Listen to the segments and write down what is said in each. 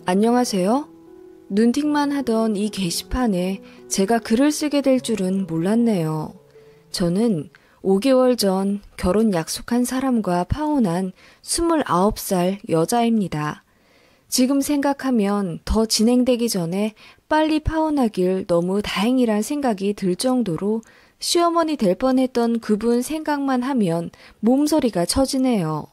안녕하세요. 눈팅만 하던 이 게시판에 제가 글을 쓰게 될 줄은 몰랐네요. 저는 5개월 전 결혼 약속한 사람과 파혼한 29살 여자입니다. 지금 생각하면 더 진행되기 전에 빨리 파혼하길 너무 다행이란 생각이 들 정도로 시어머니 될 뻔했던 그분 생각만 하면 몸서리가 처지네요.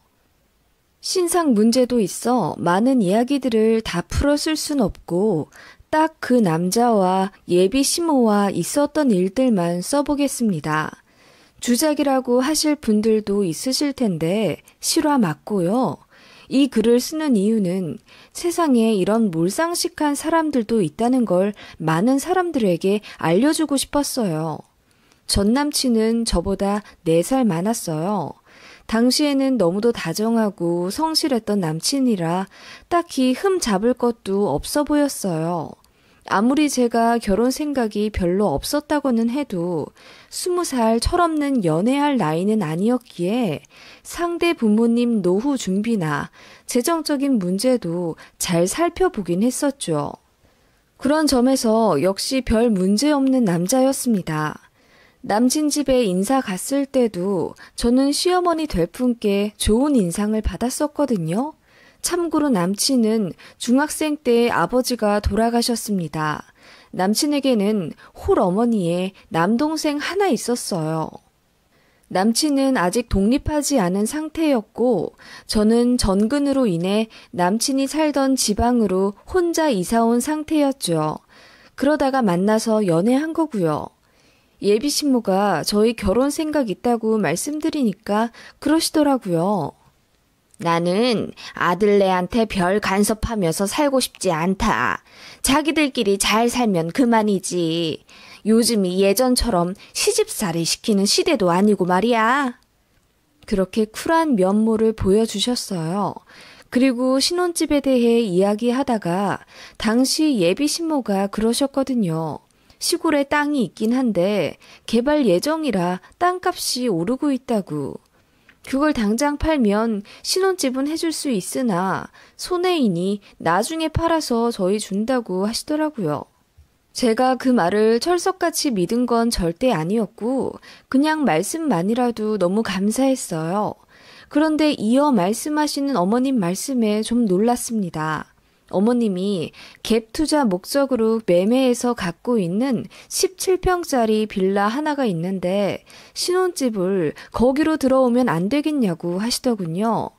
신상 문제도 있어 많은 이야기들을 다 풀어 쓸 순 없고 딱 그 남자와 예비 시모와 있었던 일들만 써보겠습니다. 주작이라고 하실 분들도 있으실 텐데 실화 맞고요. 이 글을 쓰는 이유는 세상에 이런 몰상식한 사람들도 있다는 걸 많은 사람들에게 알려주고 싶었어요. 전 남친은 저보다 4살 많았어요. 당시에는 너무도 다정하고 성실했던 남친이라 딱히 흠 잡을 것도 없어 보였어요. 아무리 제가 결혼 생각이 별로 없었다고는 해도 20살 철없는 연애할 나이는 아니었기에 상대 부모님 노후 준비나 재정적인 문제도 잘 살펴보긴 했었죠. 그런 점에서 역시 별 문제 없는 남자였습니다. 남친 집에 인사 갔을 때도 저는 시어머니 될 분께 좋은 인상을 받았었거든요. 참고로 남친은 중학생 때 아버지가 돌아가셨습니다. 남친에게는 홀어머니에 남동생 하나 있었어요. 남친은 아직 독립하지 않은 상태였고 저는 전근으로 인해 남친이 살던 지방으로 혼자 이사 온 상태였죠. 그러다가 만나서 연애한 거고요. 예비 신부가 저희 결혼 생각 있다고 말씀드리니까 그러시더라고요. 나는 아들네한테 별 간섭하면서 살고 싶지 않다. 자기들끼리 잘 살면 그만이지. 요즘이 예전처럼 시집살이 시키는 시대도 아니고 말이야. 그렇게 쿨한 면모를 보여주셨어요. 그리고 신혼집에 대해 이야기하다가 당시 예비 신모가 그러셨거든요. 시골에 땅이 있긴 한데 개발 예정이라 땅값이 오르고 있다고. 그걸 당장 팔면 신혼집은 해줄 수 있으나 손해이니 나중에 팔아서 저희 준다고 하시더라고요. 제가 그 말을 철석같이 믿은 건 절대 아니었고 그냥 말씀만이라도 너무 감사했어요. 그런데 이어 말씀하시는 어머님 말씀에 좀 놀랐습니다. 어머님이 갭 투자 목적으로 매매해서 갖고 있는 17평짜리 빌라 하나가 있는데 신혼집을 거기로 들어오면 안 되겠냐고 하시더군요.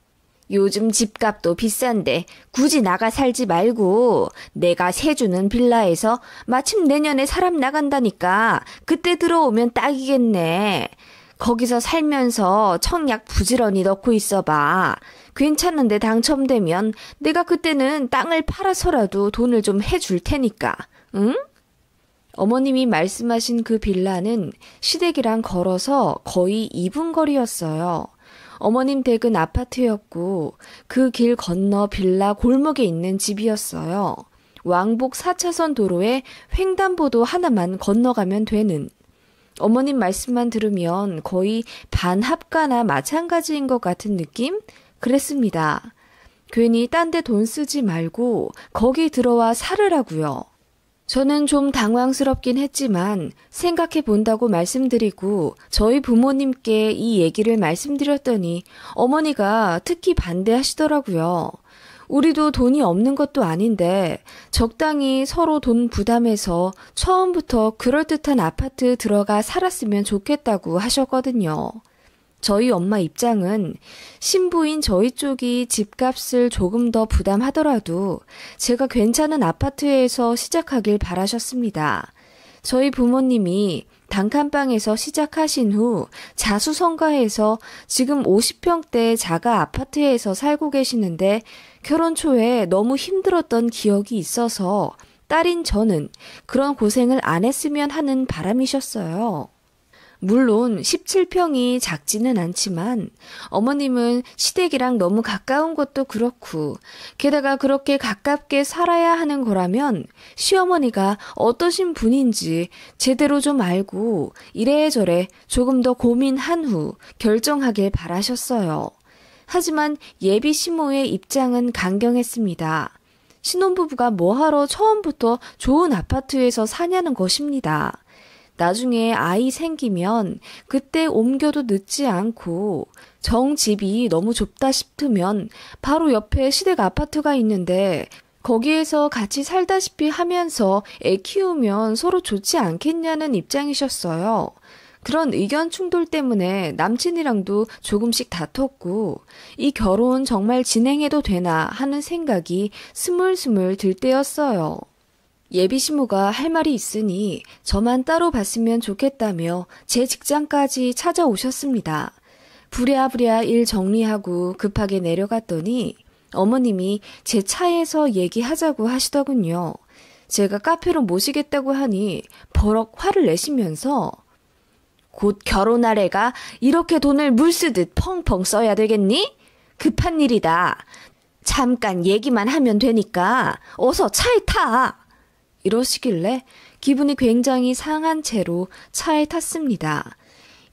요즘 집값도 비싼데 굳이 나가 살지 말고 내가 세주는 빌라에서 마침 내년에 사람 나간다니까 그때 들어오면 딱이겠네. 거기서 살면서 청약 부지런히 넣고 있어봐. 괜찮은데 당첨되면 내가 그때는 땅을 팔아서라도 돈을 좀 해줄 테니까. 응? 어머님이 말씀하신 그 빌라는 시댁이랑 걸어서 거의 2분 거리였어요. 어머님 댁은 아파트였고 그 길 건너 빌라 골목에 있는 집이었어요. 왕복 4차선 도로에 횡단보도 하나만 건너가면 되는. 어머님 말씀만 들으면 거의 반합가나 마찬가지인 것 같은 느낌? 그랬습니다. 괜히 딴 데 돈 쓰지 말고 거기 들어와 살으라고요. 저는 좀 당황스럽긴 했지만 생각해 본다고 말씀드리고 저희 부모님께 이 얘기를 말씀드렸더니 어머니가 특히 반대하시더라고요. 우리도 돈이 없는 것도 아닌데 적당히 서로 돈 부담해서 처음부터 그럴듯한 아파트 들어가 살았으면 좋겠다고 하셨거든요. 저희 엄마 입장은 신부인 저희 쪽이 집값을 조금 더 부담하더라도 제가 괜찮은 아파트에서 시작하길 바라셨습니다. 저희 부모님이 단칸방에서 시작하신 후 자수성가해서 지금 50평대 자가 아파트에서 살고 계시는데 결혼 초에 너무 힘들었던 기억이 있어서 딸인 저는 그런 고생을 안 했으면 하는 바람이셨어요. 물론 17평이 작지는 않지만 어머님은 시댁이랑 너무 가까운 것도 그렇고 게다가 그렇게 가깝게 살아야 하는 거라면 시어머니가 어떠신 분인지 제대로 좀 알고 이래저래 조금 더 고민한 후 결정하길 바라셨어요. 하지만 예비 시모의 입장은 강경했습니다. 신혼부부가 뭐하러 처음부터 좋은 아파트에서 사냐는 것입니다. 나중에 아이 생기면 그때 옮겨도 늦지 않고 정 집이 너무 좁다 싶으면 바로 옆에 시댁 아파트가 있는데 거기에서 같이 살다시피 하면서 애 키우면 서로 좋지 않겠냐는 입장이셨어요. 그런 의견 충돌 때문에 남친이랑도 조금씩 다퉜고 이 결혼 정말 진행해도 되나 하는 생각이 스물스물 들 때였어요. 예비 시모가 할 말이 있으니 저만 따로 봤으면 좋겠다며 제 직장까지 찾아오셨습니다. 부랴부랴 일 정리하고 급하게 내려갔더니 어머님이 제 차에서 얘기하자고 하시더군요. 제가 카페로 모시겠다고 하니 버럭 화를 내시면서 곧 결혼할 애가 이렇게 돈을 물쓰듯 펑펑 써야 되겠니? 급한 일이다. 잠깐 얘기만 하면 되니까 어서 차에 타. 이러시길래 기분이 굉장히 상한 채로 차에 탔습니다.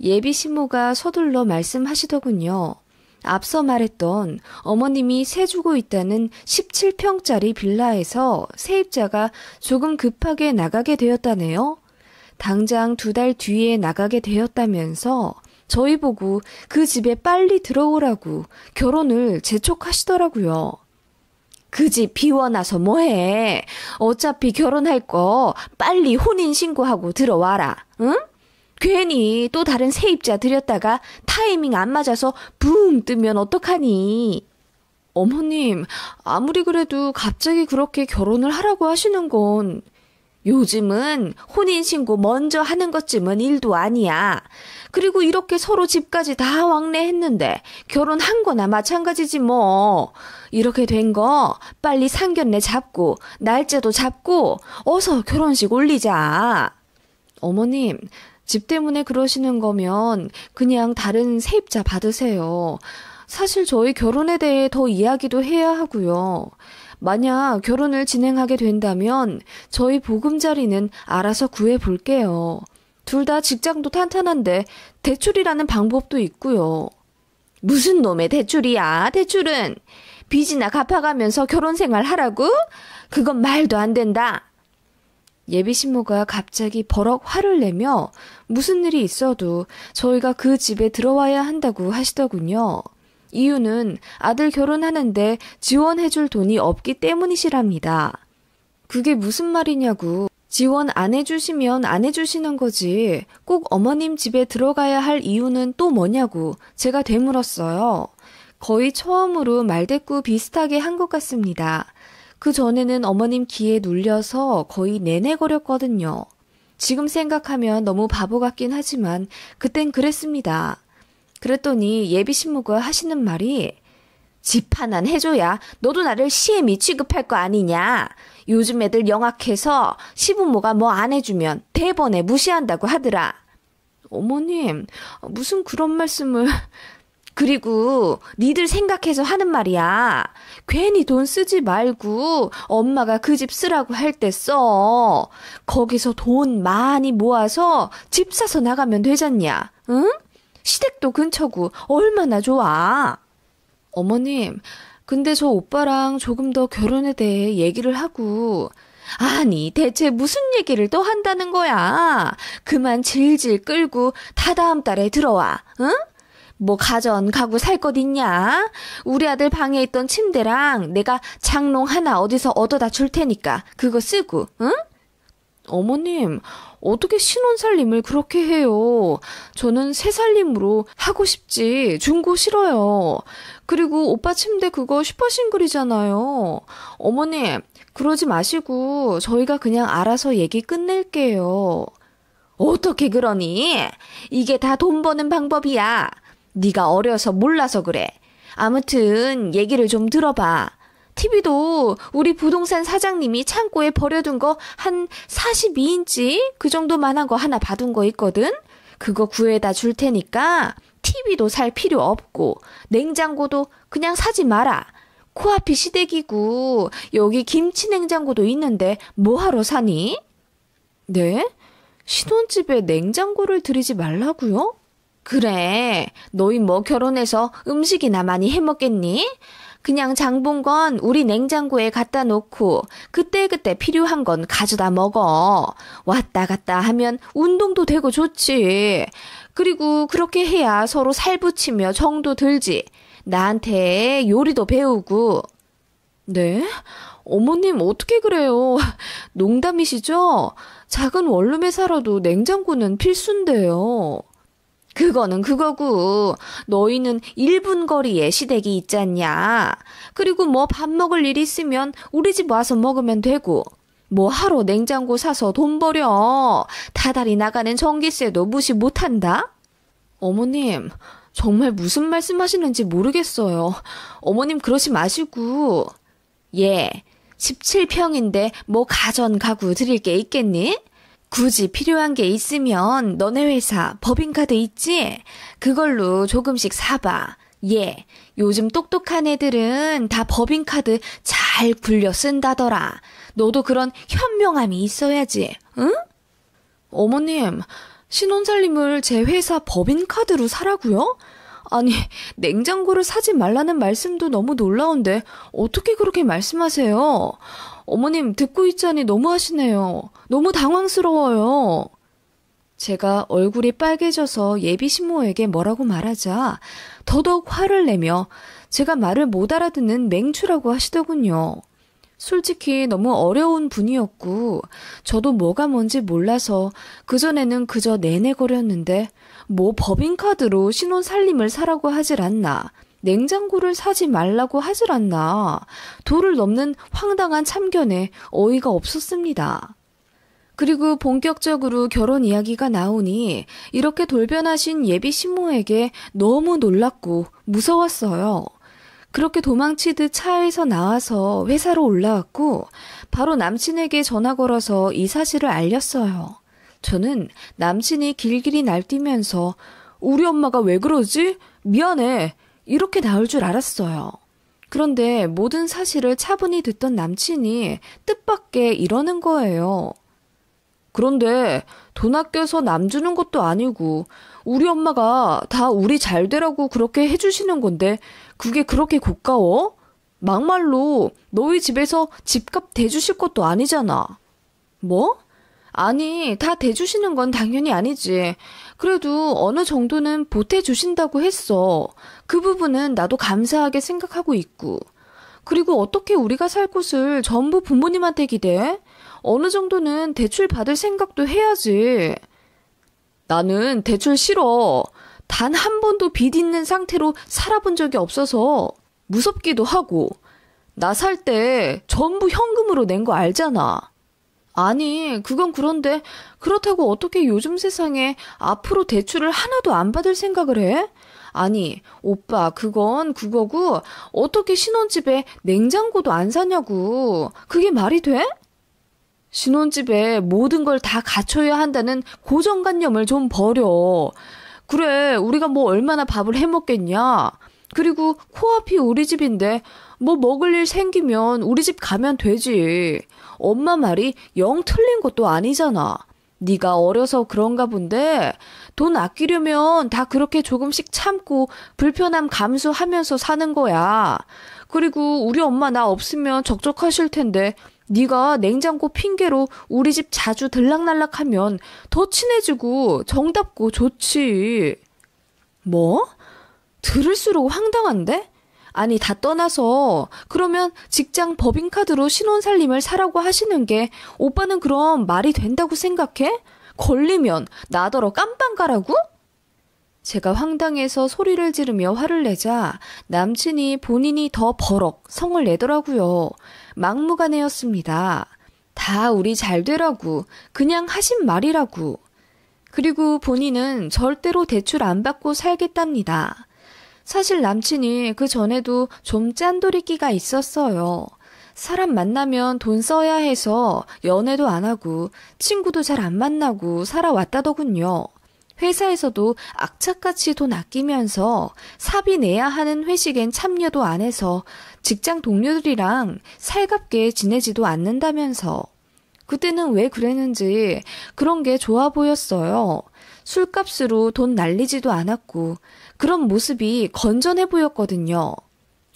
예비 시모가 서둘러 말씀하시더군요. 앞서 말했던 어머님이 세 주고 있다는 17평짜리 빌라에서 세입자가 조금 급하게 나가게 되었다네요. 당장 2달 뒤에 나가게 되었다면서 저희 보고 그 집에 빨리 들어오라고 결혼을 재촉하시더라고요. 그 집 비워놔서 뭐해. 어차피 결혼할 거 빨리 혼인신고하고 들어와라. 응? 괜히 또 다른 세입자 들였다가 타이밍 안 맞아서 붕 뜨면 어떡하니. 어머님, 아무리 그래도 갑자기 그렇게 결혼을 하라고 하시는 건 요즘은 혼인신고 먼저 하는 것쯤은 일도 아니야. 그리고 이렇게 서로 집까지 다 왕래했는데 결혼한 거나 마찬가지지 뭐. 이렇게 된 거 빨리 상견례 잡고 날짜도 잡고 어서 결혼식 올리자. 어머님, 집 때문에 그러시는 거면 그냥 다른 세입자 받으세요. 사실 저희 결혼에 대해 더 이야기도 해야 하고요. 만약 결혼을 진행하게 된다면 저희 보금자리는 알아서 구해볼게요. 둘 다 직장도 탄탄한데 대출이라는 방법도 있고요. 무슨 놈의 대출이야, 대출은. 빚이나 갚아가면서 결혼 생활 하라고? 그건 말도 안 된다. 예비 신모가 갑자기 버럭 화를 내며 무슨 일이 있어도 저희가 그 집에 들어와야 한다고 하시더군요. 이유는 아들 결혼하는데 지원해줄 돈이 없기 때문이시랍니다. 그게 무슨 말이냐고. 지원 안 해주시면 안 해주시는 거지. 꼭 어머님 집에 들어가야 할 이유는 또 뭐냐고 제가 되물었어요. 거의 처음으로 말대꾸 비슷하게 한 것 같습니다. 그 전에는 어머님 기에 눌려서 거의 내내거렸거든요. 지금 생각하면 너무 바보 같긴 하지만 그땐 그랬습니다. 그랬더니 예비 신부가 하시는 말이 집 하나는 해줘야 너도 나를 시애미 취급할 거 아니냐. 요즘 애들 영악해서 시부모가 뭐 안 해주면 대번에 무시한다고 하더라. 어머님, 무슨 그런 말씀을... 그리고 니들 생각해서 하는 말이야. 괜히 돈 쓰지 말고 엄마가 그 집 쓰라고 할 때 써. 거기서 돈 많이 모아서 집 사서 나가면 되잖냐. 응? 시댁도 근처고 얼마나 좋아. 어머님, 근데 저 오빠랑 조금 더 결혼에 대해 얘기를 하고... 아니, 대체 무슨 얘기를 또 한다는 거야. 그만 질질 끌고 다다음 달에 들어와. 응? 뭐 가전 가구 살 것 있냐? 우리 아들 방에 있던 침대랑 내가 장롱 하나 어디서 얻어다 줄 테니까 그거 쓰고, 응? 어머님, 어떻게 신혼살림을 그렇게 해요? 저는 새살림으로 하고 싶지 중고 싫어요. 그리고 오빠 침대 그거 슈퍼싱글이잖아요. 어머님, 그러지 마시고 저희가 그냥 알아서 얘기 끝낼게요. 어떻게 그러니? 이게 다 돈 버는 방법이야. 네가 어려서 몰라서 그래. 아무튼 얘기를 좀 들어봐. TV도 우리 부동산 사장님이 창고에 버려둔 거 한 42인치 그 정도만한 거 하나 받은 거 있거든. 그거 구해다 줄 테니까 TV도 살 필요 없고 냉장고도 그냥 사지 마라. 코앞이 시댁이고 여기 김치 냉장고도 있는데 뭐하러 사니? 네? 신혼집에 냉장고를 들이지 말라고요? 그래, 너희 뭐 결혼해서 음식이나 많이 해먹겠니? 그냥 장 본 건 우리 냉장고에 갖다 놓고 그때그때 필요한 건 가져다 먹어. 왔다 갔다 하면 운동도 되고 좋지. 그리고 그렇게 해야 서로 살 붙이며 정도 들지. 나한테 요리도 배우고. 네? 어머님 어떻게 그래요? 농담이시죠? 작은 원룸에 살아도 냉장고는 필수인데요. 그거는 그거고 너희는 1분 거리에 시댁이 있잖냐. 그리고 뭐 밥 먹을 일 있으면 우리 집 와서 먹으면 되고 뭐 하러 냉장고 사서 돈 버려. 다달이 나가는 전기세도 무시 못한다? 어머님 정말 무슨 말씀하시는지 모르겠어요. 어머님 그러지 마시고. 예, 17평인데 뭐 가전 가구 드릴 게 있겠니? 굳이 필요한 게 있으면 너네 회사 법인카드 있지? 그걸로 조금씩 사봐. 예, 요즘 똑똑한 애들은 다 법인카드 잘 굴려 쓴다더라. 너도 그런 현명함이 있어야지, 응? 어머님, 신혼살림을 제 회사 법인카드로 사라고요? 아니, 냉장고를 사지 말라는 말씀도 너무 놀라운데 어떻게 그렇게 말씀하세요? 어머님 듣고 있자니 너무하시네요. 너무 당황스러워요. 제가 얼굴이 빨개져서 예비 신모에게 뭐라고 말하자 더더욱 화를 내며 제가 말을 못 알아듣는 맹추라고 하시더군요. 솔직히 너무 어려운 분이었고 저도 뭐가 뭔지 몰라서 그전에는 그저 내내거렸는데 뭐 법인카드로 신혼살림을 사라고 하질 않나. 냉장고를 사지 말라고 하질 않나. 도를 넘는 황당한 참견에 어이가 없었습니다. 그리고 본격적으로 결혼 이야기가 나오니 이렇게 돌변하신 예비 신모에게 너무 놀랐고 무서웠어요. 그렇게 도망치듯 차에서 나와서 회사로 올라왔고 바로 남친에게 전화 걸어서 이 사실을 알렸어요. 저는 남친이 길길이 날뛰면서 우리 엄마가 왜 그러지? 미안해. 이렇게 나올 줄 알았어요. 그런데 모든 사실을 차분히 듣던 남친이 뜻밖의 이러는 거예요. 그런데 돈 아껴서 남 주는 것도 아니고 우리 엄마가 다 우리 잘 되라고 그렇게 해주시는 건데 그게 그렇게 고가워? 막말로 너희 집에서 집값 대주실 것도 아니잖아. 뭐? 아니, 다 대주시는 건 당연히 아니지. 그래도 어느 정도는 보태주신다고 했어. 그 부분은 나도 감사하게 생각하고 있고. 그리고 어떻게 우리가 살 곳을 전부 부모님한테 기대? 어느 정도는 대출 받을 생각도 해야지. 나는 대출 싫어. 단 한 번도 빚 있는 상태로 살아본 적이 없어서 무섭기도 하고. 나 살 때 전부 현금으로 낸 거 알잖아. 아니, 그건 그런데 그렇다고 어떻게 요즘 세상에 앞으로 대출을 하나도 안 받을 생각을 해? 아니, 오빠, 그건 그거고 어떻게 신혼집에 냉장고도 안 사냐고. 그게 말이 돼? 신혼집에 모든 걸 다 갖춰야 한다는 고정관념을 좀 버려. 그래, 우리가 뭐 얼마나 밥을 해 먹겠냐. 그리고 코앞이 우리 집인데 뭐 먹을 일 생기면 우리 집 가면 되지. 엄마 말이 영 틀린 것도 아니잖아. 네가 어려서 그런가 본데 돈 아끼려면 다 그렇게 조금씩 참고 불편함 감수하면서 사는 거야. 그리고 우리 엄마 나 없으면 적적하실 텐데 네가 냉장고 핑계로 우리 집 자주 들락날락하면 더 친해지고 정답고 좋지. 뭐? 들을수록 황당한데? 아니, 다 떠나서 그러면 직장 법인카드로 신혼살림을 사라고 하시는 게 오빠는 그럼 말이 된다고 생각해? 걸리면 나더러 깜빵 가라고? 제가 황당해서 소리를 지르며 화를 내자 남친이 본인이 더 버럭 성을 내더라고요. 막무가내였습니다. 다 우리 잘 되라고 그냥 하신 말이라고. 그리고 본인은 절대로 대출 안 받고 살겠답니다. 사실 남친이 그 전에도 좀 짠돌이끼가 있었어요. 사람 만나면 돈 써야 해서 연애도 안 하고 친구도 잘 안 만나고 살아왔다더군요. 회사에서도 악착같이 돈 아끼면서 사비 내야 하는 회식엔 참여도 안 해서 직장 동료들이랑 살갑게 지내지도 않는다면서. 그때는 왜 그랬는지 그런 게 좋아 보였어요. 술값으로 돈 날리지도 않았고 그런 모습이 건전해 보였거든요.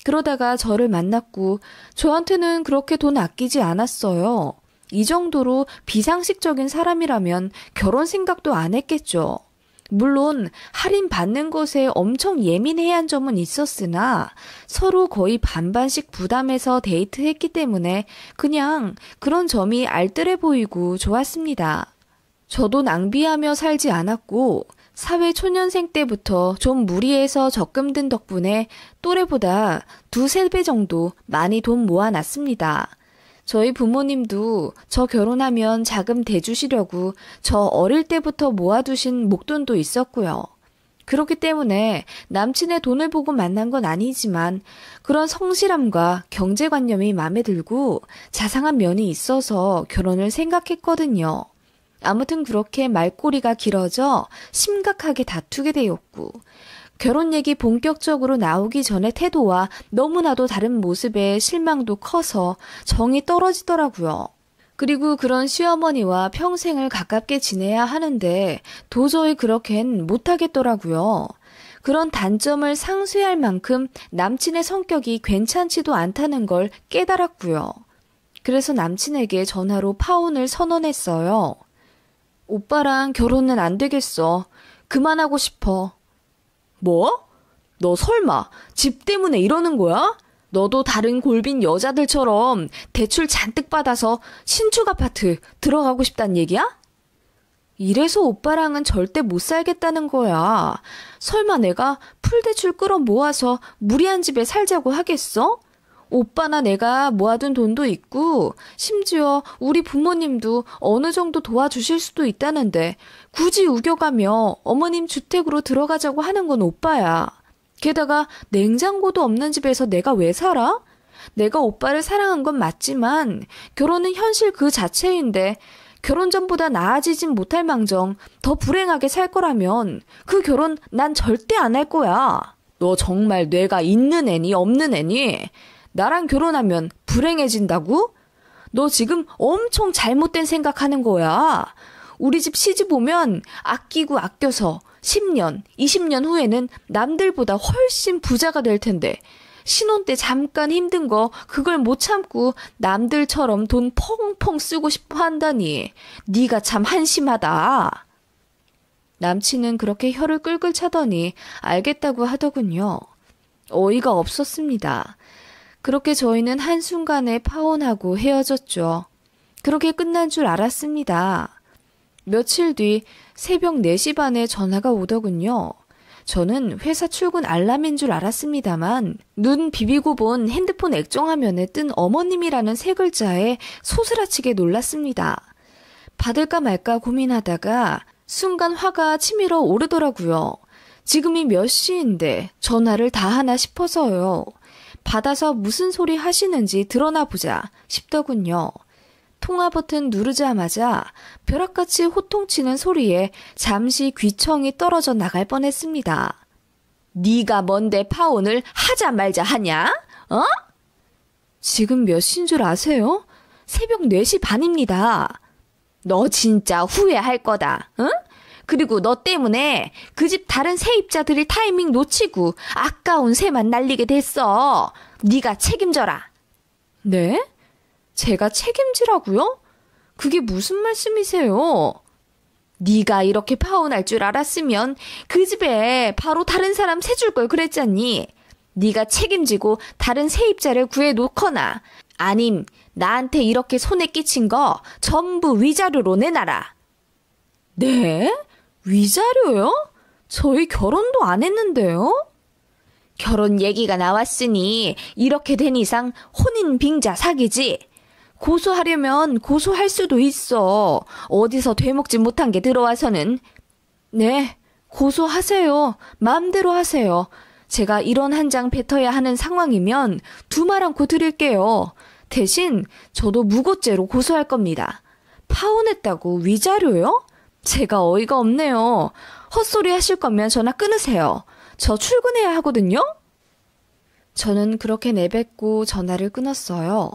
그러다가 저를 만났고 저한테는 그렇게 돈 아끼지 않았어요. 이 정도로 비상식적인 사람이라면 결혼 생각도 안 했겠죠. 물론 할인 받는 것에 엄청 예민해야 한 점은 있었으나 서로 거의 반반씩 부담해서 데이트했기 때문에 그냥 그런 점이 알뜰해 보이고 좋았습니다. 저도 낭비하며 살지 않았고 사회 초년생 때부터 좀 무리해서 적금 든 덕분에 또래보다 2~3배 정도 많이 돈 모아놨습니다. 저희 부모님도 저 결혼하면 자금 대주시려고 저 어릴 때부터 모아두신 목돈도 있었고요. 그렇기 때문에 남친의 돈을 보고 만난 건 아니지만 그런 성실함과 경제관념이 마음에 들고 자상한 면이 있어서 결혼을 생각했거든요. 아무튼 그렇게 말꼬리가 길어져 심각하게 다투게 되었고 결혼 얘기 본격적으로 나오기 전의 태도와 너무나도 다른 모습에 실망도 커서 정이 떨어지더라고요. 그리고 그런 시어머니와 평생을 가깝게 지내야 하는데 도저히 그렇게는 못하겠더라고요. 그런 단점을 상쇄할 만큼 남친의 성격이 괜찮지도 않다는 걸 깨달았고요. 그래서 남친에게 전화로 파혼을 선언했어요. 오빠랑 결혼은 안 되겠어. 그만하고 싶어. 뭐? 너 설마 집 때문에 이러는 거야? 너도 다른 골빈 여자들처럼 대출 잔뜩 받아서 신축 아파트 들어가고 싶단 얘기야? 이래서 오빠랑은 절대 못 살겠다는 거야. 설마 내가 풀대출 끌어 모아서 무리한 집에 살자고 하겠어? 오빠나 내가 모아둔 돈도 있고 심지어 우리 부모님도 어느 정도 도와주실 수도 있다는데 굳이 우겨가며 어머님 주택으로 들어가자고 하는 건 오빠야. 게다가 냉장고도 없는 집에서 내가 왜 살아? 내가 오빠를 사랑한 건 맞지만 결혼은 현실 그 자체인데 결혼 전보다 나아지진 못할 망정 더 불행하게 살 거라면 그 결혼 난 절대 안 할 거야. 너 정말 뇌가 있는 애니 없는 애니? 나랑 결혼하면 불행해진다고? 너 지금 엄청 잘못된 생각하는 거야. 우리 집 시집 오면 아끼고 아껴서 10년, 20년 후에는 남들보다 훨씬 부자가 될 텐데 신혼 때 잠깐 힘든 거 그걸 못 참고 남들처럼 돈 펑펑 쓰고 싶어 한다니. 네가 참 한심하다. 남친은 그렇게 혀를 끌끌 차더니 알겠다고 하더군요. 어이가 없었습니다. 그렇게 저희는 한순간에 파혼하고 헤어졌죠. 그렇게 끝난 줄 알았습니다. 며칠 뒤 새벽 4시 반에 전화가 오더군요. 저는 회사 출근 알람인 줄 알았습니다만 눈 비비고 본 핸드폰 액정화면에 뜬 어머님이라는 세 글자에 소스라치게 놀랐습니다. 받을까 말까 고민하다가 순간 화가 치밀어 오르더라고요. 지금이 몇 시인데 전화를 다 하나 싶어서요. 받아서 무슨 소리 하시는지 드러나 보자 싶더군요. 통화 버튼 누르자마자 벼락같이 호통치는 소리에 잠시 귀청이 떨어져 나갈 뻔했습니다. 네가 뭔데 파혼을 하자 말자 하냐? 어? 지금 몇 시인 줄 아세요? 새벽 4시 반입니다. 너 진짜 후회할 거다. 응? 그리고 너 때문에 그 집 다른 세입자들이 타이밍 놓치고 아까운 새만 날리게 됐어. 네가 책임져라. 네? 제가 책임지라고요? 그게 무슨 말씀이세요? 네가 이렇게 파혼할 줄 알았으면 그 집에 바로 다른 사람 세줄 걸 그랬잖니. 네가 책임지고 다른 세입자를 구해놓거나 아님 나한테 이렇게 손에 끼친 거 전부 위자료로 내놔라. 네? 위자료요? 저희 결혼도 안 했는데요? 결혼 얘기가 나왔으니 이렇게 된 이상 혼인 빙자 사기지. 고소하려면 고소할 수도 있어. 어디서 되먹지 못한 게 들어와서는. 네, 고소하세요. 마음대로 하세요. 제가 이런 한 장 뱉어야 하는 상황이면 두 말 않고 드릴게요. 대신 저도 무고죄로 고소할 겁니다. 파혼했다고 위자료요? 제가 어이가 없네요. 헛소리 하실 거면 전화 끊으세요. 저 출근해야 하거든요? 저는 그렇게 내뱉고 전화를 끊었어요.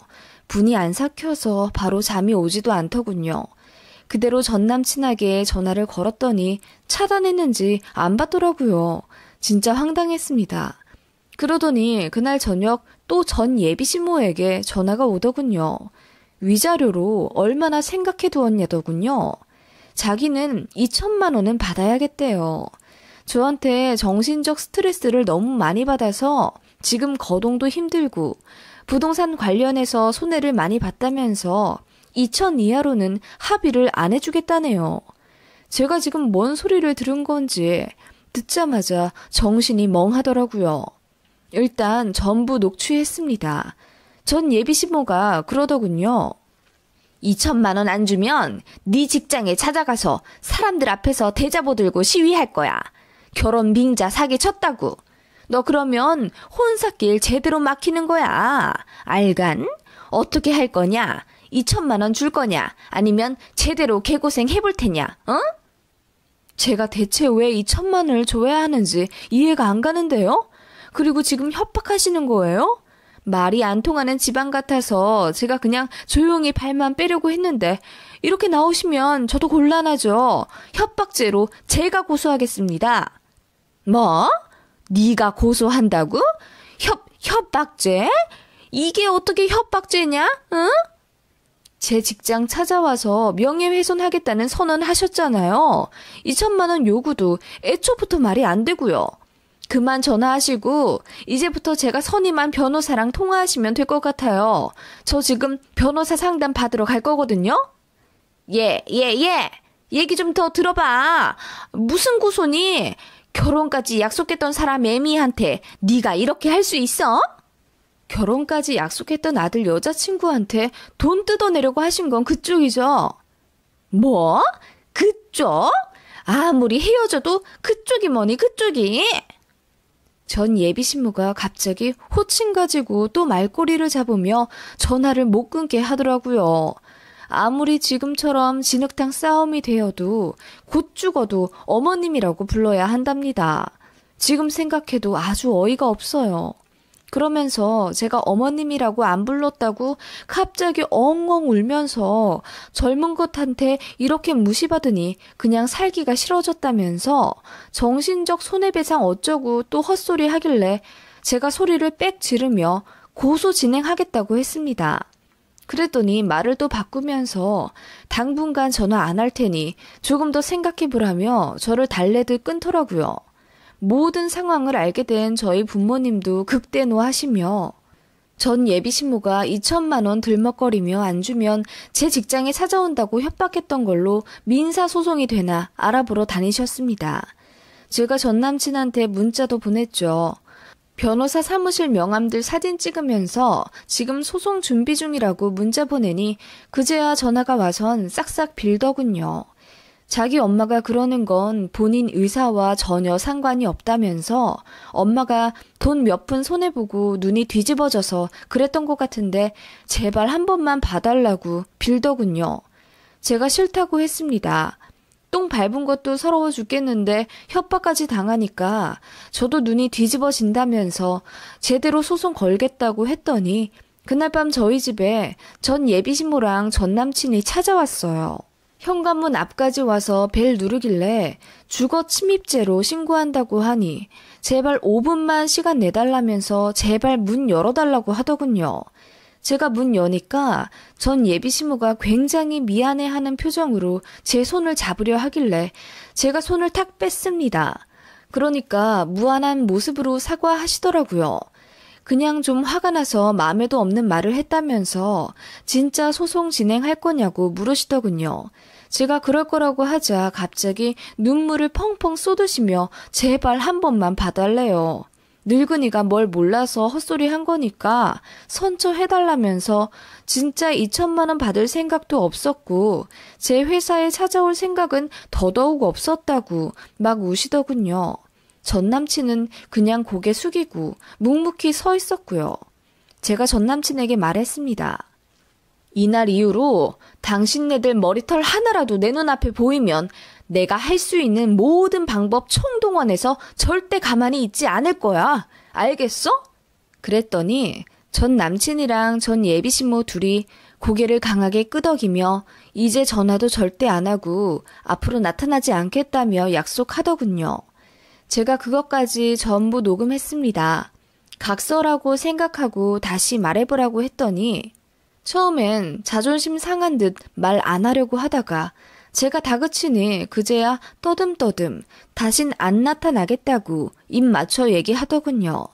분이 안 삭혀서 바로 잠이 오지도 않더군요. 그대로 전 남친에게 전화를 걸었더니 차단했는지 안 받더라고요. 진짜 황당했습니다. 그러더니 그날 저녁 또 전 예비신모에게 전화가 오더군요. 위자료로 얼마나 생각해 두었냐더군요. 자기는 2천만 원은 받아야겠대요. 저한테 정신적 스트레스를 너무 많이 받아서 지금 거동도 힘들고 부동산 관련해서 손해를 많이 봤다면서 2천 이하로는 합의를 안 해주겠다네요. 제가 지금 뭔 소리를 들은 건지 듣자마자 정신이 멍하더라고요. 일단 전부 녹취했습니다. 전 예비신모가 그러더군요. 2천만 원 안 주면 네 직장에 찾아가서 사람들 앞에서 대자보 들고 시위할 거야. 결혼 밍자 사기 쳤다고. 너 그러면 혼사길 제대로 막히는 거야. 알간? 어떻게 할 거냐? 2천만 원 줄 거냐? 아니면 제대로 개고생 해볼 테냐? 어? 제가 대체 왜 2천만 원을 줘야 하는지 이해가 안 가는데요? 그리고 지금 협박하시는 거예요? 말이 안 통하는 집안 같아서 제가 그냥 조용히 발만 빼려고 했는데 이렇게 나오시면 저도 곤란하죠. 협박죄로 제가 고소하겠습니다. 뭐? 네가 고소한다고? 협박죄? 이게 어떻게 협박죄냐? 응? 제 직장 찾아와서 명예훼손하겠다는 선언하셨잖아요. 2천만 원 요구도 애초부터 말이 안 되고요. 그만 전화하시고 이제부터 제가 선임한 변호사랑 통화하시면 될 것 같아요. 저 지금 변호사 상담 받으러 갈 거거든요. 예. 얘기 좀 더 들어봐. 무슨 고소니? 결혼까지 약속했던 사람 애미한테 네가 이렇게 할 수 있어? 결혼까지 약속했던 아들 여자친구한테 돈 뜯어내려고 하신 건 그쪽이죠. 뭐? 그쪽? 아무리 헤어져도 그쪽이 뭐니 그쪽이? 전 예비신부가 갑자기 호칭 가지고 또 말꼬리를 잡으며 전화를 못 끊게 하더라고요. 아무리 지금처럼 진흙탕 싸움이 되어도 곧 죽어도 어머님이라고 불러야 한답니다. 지금 생각해도 아주 어이가 없어요. 그러면서 제가 어머님이라고 안 불렀다고 갑자기 엉엉 울면서 젊은 것한테 이렇게 무시받으니 그냥 살기가 싫어졌다면서 정신적 손해배상 어쩌고 또 헛소리 하길래 제가 소리를 빽 지르며 고소 진행하겠다고 했습니다. 그랬더니 말을 또 바꾸면서 당분간 전화 안 할 테니 조금 더 생각해보라며 저를 달래듯 끊더라고요. 모든 상황을 알게 된 저희 부모님도 극대노하시며 전 예비신모가 2천만 원 들먹거리며 안 주면 제 직장에 찾아온다고 협박했던 걸로 민사소송이 되나 알아보러 다니셨습니다. 제가 전 남친한테 문자도 보냈죠. 변호사 사무실 명함들 사진 찍으면서 지금 소송 준비 중이라고 문자 보내니 그제야 전화가 와선 싹싹 빌더군요. 자기 엄마가 그러는 건 본인 의사와 전혀 상관이 없다면서 엄마가 돈 몇 푼 손해보고 눈이 뒤집어져서 그랬던 것 같은데 제발 한 번만 봐달라고 빌더군요. 제가 싫다고 했습니다. 똥 밟은 것도 서러워 죽겠는데 협박까지 당하니까 저도 눈이 뒤집어진다면서 제대로 소송 걸겠다고 했더니 그날 밤 저희 집에 전 예비신부랑 전 남친이 찾아왔어요. 현관문 앞까지 와서 벨 누르길래 주거 침입죄로 신고한다고 하니 제발 5분만 시간 내달라면서 제발 문 열어달라고 하더군요. 제가 문 여니까 전 예비신부가 굉장히 미안해하는 표정으로 제 손을 잡으려 하길래 제가 손을 탁 뺐습니다. 그러니까 무안한 모습으로 사과하시더라고요. 그냥 좀 화가 나서 마음에도 없는 말을 했다면서 진짜 소송 진행할 거냐고 물으시더군요. 제가 그럴 거라고 하자 갑자기 눈물을 펑펑 쏟으시며 제발 한 번만 봐달래요. 늙은이가 뭘 몰라서 헛소리 한 거니까 선처해달라면서 진짜 2천만 원 받을 생각도 없었고 제 회사에 찾아올 생각은 더더욱 없었다고 막 우시더군요. 전 남친은 그냥 고개 숙이고 묵묵히 서 있었고요. 제가 전 남친에게 말했습니다. 이날 이후로 당신네들 머리털 하나라도 내 눈앞에 보이면 내가 할 수 있는 모든 방법 총동원해서 절대 가만히 있지 않을 거야. 알겠어? 그랬더니 전 남친이랑 전 예비신모 둘이 고개를 강하게 끄덕이며 이제 전화도 절대 안 하고 앞으로 나타나지 않겠다며 약속하더군요. 제가 그것까지 전부 녹음했습니다. 각서라고 생각하고 다시 말해보라고 했더니 처음엔 자존심 상한 듯 말 안 하려고 하다가 제가 다그치니 그제야 떠듬떠듬 다신 안 나타나겠다고 입 맞춰 얘기하더군요.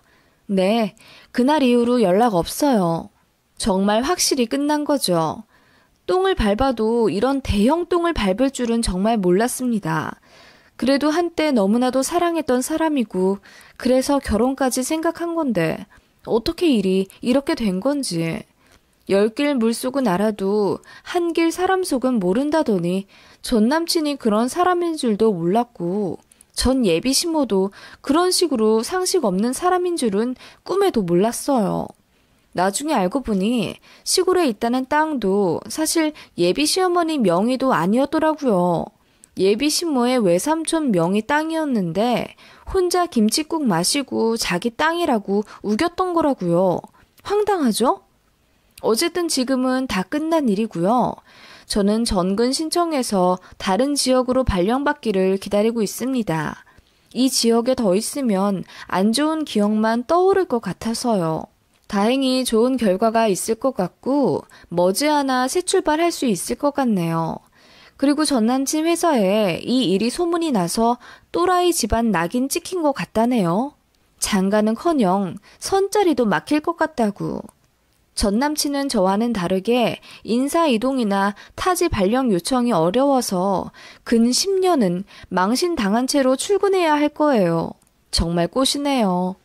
네, 그날 이후로 연락 없어요. 정말 확실히 끝난 거죠. 똥을 밟아도 이런 대형 똥을 밟을 줄은 정말 몰랐습니다. 그래도 한때 너무나도 사랑했던 사람이고 그래서 결혼까지 생각한 건데 어떻게 일이 이렇게 된 건지. 10길 물속은 알아도 한 길 사람 속은 모른다더니 전 남친이 그런 사람인 줄도 몰랐고 전 예비 시모도 그런 식으로 상식 없는 사람인 줄은 꿈에도 몰랐어요. 나중에 알고 보니 시골에 있다는 땅도 사실 예비 시어머니 명의도 아니었더라고요. 예비 시모의 외삼촌 명의 땅이었는데 혼자 김칫국 마시고 자기 땅이라고 우겼던 거라고요. 황당하죠? 어쨌든 지금은 다 끝난 일이고요. 저는 전근 신청해서 다른 지역으로 발령받기를 기다리고 있습니다. 이 지역에 더 있으면 안 좋은 기억만 떠오를 것 같아서요. 다행히 좋은 결과가 있을 것 같고 머지않아 새 출발할 수 있을 것 같네요. 그리고 전 남친 회사에 이 일이 소문이 나서 또라이 집안 낙인 찍힌 것 같다네요. 장가는커녕 선자리도 막힐 것 같다고. 전 남친은 저와는 다르게 인사이동이나 타지 발령 요청이 어려워서 근 10년은 망신당한 채로 출근해야 할 거예요. 정말 꼬시네요.